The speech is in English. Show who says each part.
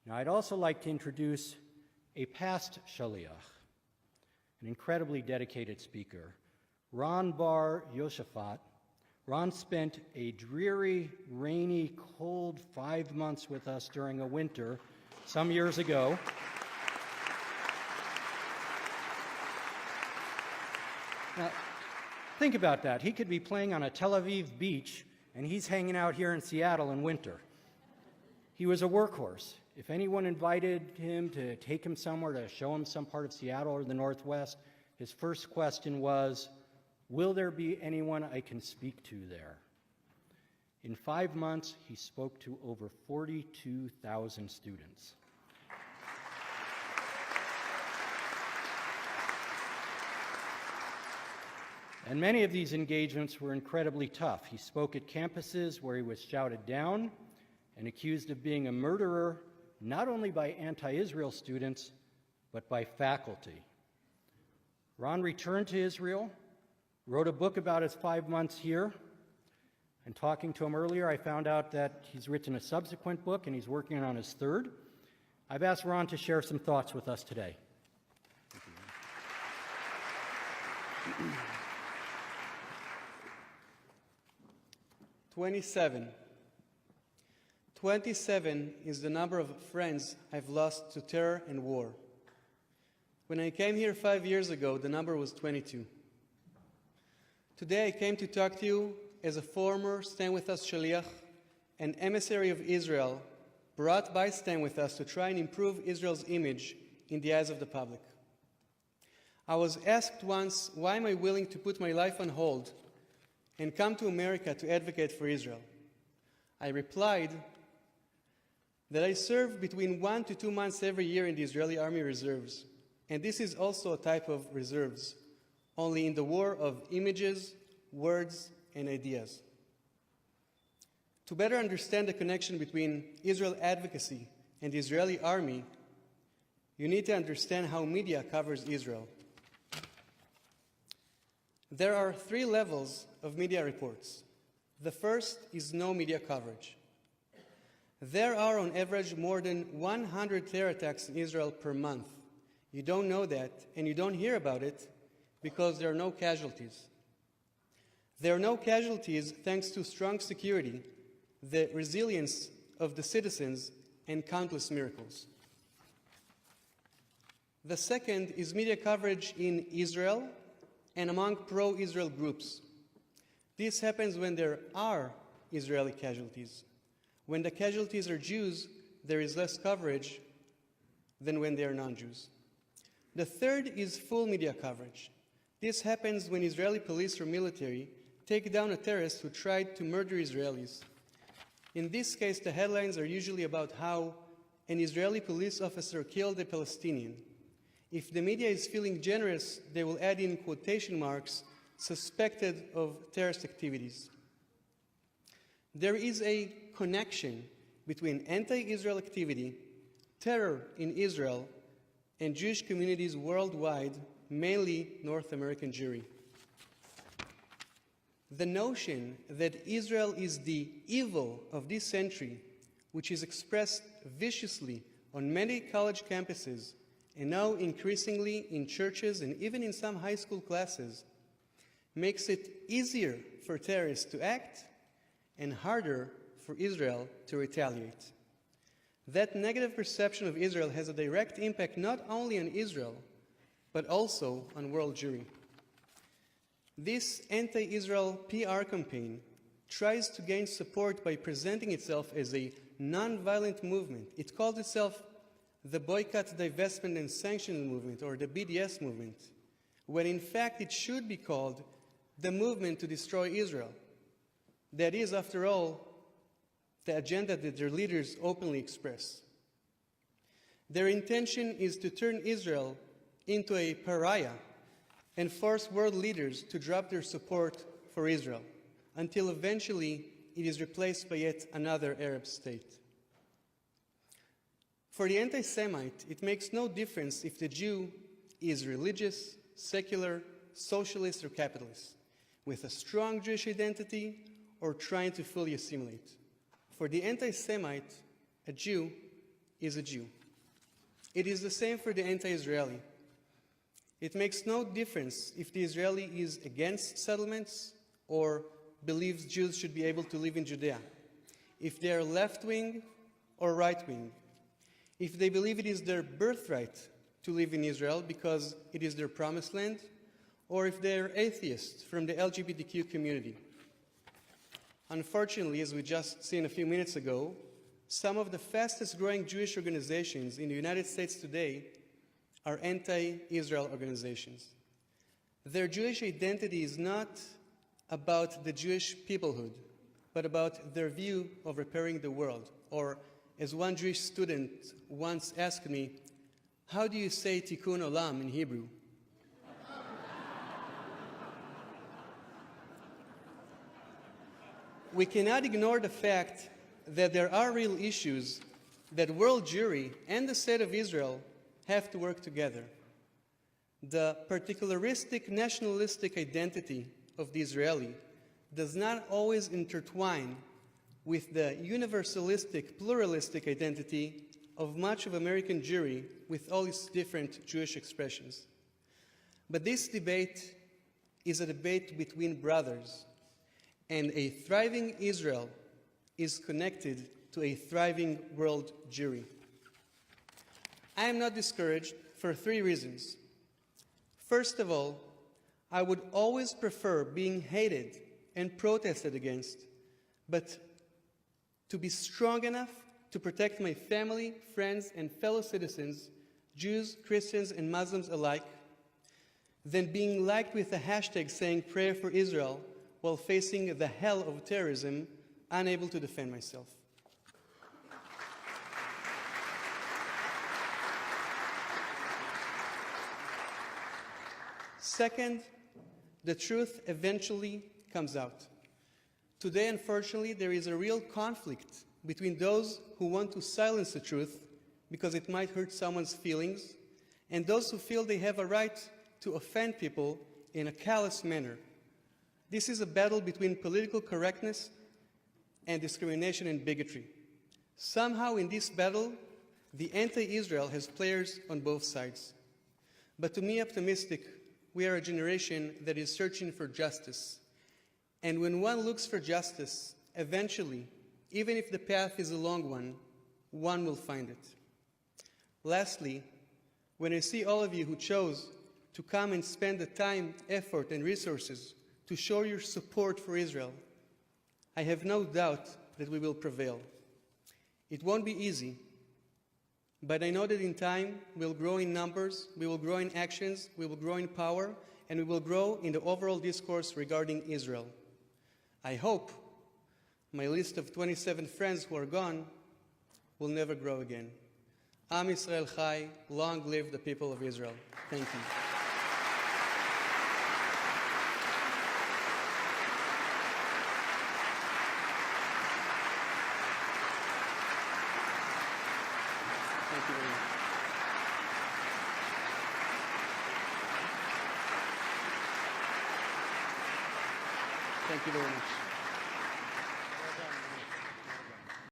Speaker 1: Now, I'd also like to introduce a past shaliach, an incredibly dedicated speaker, Ron Bar Yoshafat. Ron spent a dreary, rainy, cold 5 months with us during a winter some years ago. Now, think about that. He could be playing on a Tel Aviv beach, and he's hanging out here in Seattle in winter. He was a workhorse. If anyone invited him to take him somewhere to show him some part of Seattle or the Northwest, his first question was, will there be anyone I can speak to there? In 5 months, he spoke to over 42,000 students. And many of these engagements were incredibly tough. He spoke at campuses where he was shouted down and accused of being a murderer, not only by anti-Israel students, but by faculty. Ron returned to Israel, wrote a book about his 5 months here, and talking to him earlier, I found out that he's written a subsequent book and he's working on his third. I've asked Ron to share some thoughts with us today. Thank you.
Speaker 2: 27. 27 is the number of friends I've lost to terror and war. When I came here 5 years ago, the number was 22. Today I came to talk to you as a former StandWithUs shaliach, an emissary of Israel, brought by StandWithUs to try and improve Israel's image in the eyes of the public. I was asked once, why am I willing to put my life on hold and come to America to advocate for Israel? I replied that I serve between 1 to 2 months every year in the Israeli Army Reserves, and this is also a type of reserves, only in the war of images, words, and ideas. To better understand the connection between Israel advocacy and the Israeli army, you need to understand how media covers Israel. There are 3 levels of media reports. The first is no media coverage. There are on average more than 100 terror attacks in Israel per month. You don't know that, and you don't hear about it because there are no casualties. There are no casualties thanks to strong security, the resilience of the citizens, and countless miracles. The second is media coverage in Israel and among pro-Israel groups. This happens when there are Israeli casualties. When the casualties are Jews, there is less coverage than when they are non-Jews. The third is full media coverage. This happens when Israeli police or military take down a terrorist who tried to murder Israelis. In this case, the headlines are usually about how an Israeli police officer killed a Palestinian. If the media is feeling generous, they will add in quotation marks, suspected of terrorist activities. There is a connection between anti-Israel activity, terror in Israel, and Jewish communities worldwide, mainly North American Jewry. The notion that Israel is the evil of this century, which is expressed viciously on many college campuses and now increasingly in churches and even in some high school classes, makes it easier for terrorists to act and harder for Israel to retaliate. That negative perception of Israel has a direct impact not only on Israel, but also on world Jewry. This anti-Israel PR campaign tries to gain support by presenting itself as a non-violent movement. It calls itself the Boycott, Divestment and Sanctions Movement, or the BDS movement, when in fact it should be called the movement to destroy Israel. That is, after all, the agenda that their leaders openly express. Their intention is to turn Israel into a pariah and force world leaders to drop their support for Israel, until eventually it is replaced by yet another Arab state. For the anti-Semite, it makes no difference if the Jew is religious, secular, socialist, or capitalist, with a strong Jewish identity or trying to fully assimilate. For the anti-Semite, a Jew is a Jew. It is the same for the anti-Israeli. It makes no difference if the Israeli is against settlements or believes Jews should be able to live in Judea, if they are left-wing or right-wing, if they believe it is their birthright to live in Israel because it is their promised land, or if they are atheists from the LGBTQ community. Unfortunately, as we just seen a few minutes ago, some of the fastest growing Jewish organizations in the United States today are anti-Israel organizations. Their Jewish identity is not about the Jewish peoplehood, but about their view of repairing the world. Or, as one Jewish student once asked me, how do you say tikkun olam in Hebrew? We cannot ignore the fact that there are real issues that world Jewry and the state of Israel have to work together. The particularistic nationalistic identity of the Israeli does not always intertwine with the universalistic, pluralistic identity of much of American Jewry with all its different Jewish expressions. But this debate is a debate between brothers, and a thriving Israel is connected to a thriving world Jewry. I am not discouraged for 3 reasons. First of all, I would always prefer being hated and protested against, but to be strong enough to protect my family, friends, and fellow citizens, Jews, Christians, and Muslims alike, than being liked with a hashtag saying prayer for Israel while facing the hell of terrorism, unable to defend myself. Second, the truth eventually comes out. Today, unfortunately, there is a real conflict between those who want to silence the truth because it might hurt someone's feelings, and those who feel they have a right to offend people in a callous manner. This is a battle between political correctness and discrimination and bigotry. Somehow in this battle, the anti-Israel has players on both sides. But to me, optimistic, we are a generation that is searching for justice. And when one looks for justice, eventually, even if the path is a long one will find it. Lastly, when I see all of you who chose to come and spend the time, effort, and resources to show your support for Israel, I have no doubt that we will prevail. It won't be easy, but I know that in time we'll grow in numbers, we will grow in actions, we will grow in power, and we will grow in the overall discourse regarding Israel. I hope my list of 27 friends who are gone will never grow again. Am Yisrael Chai, long live the people of Israel. Thank you. Thank you very much. Thank you very much.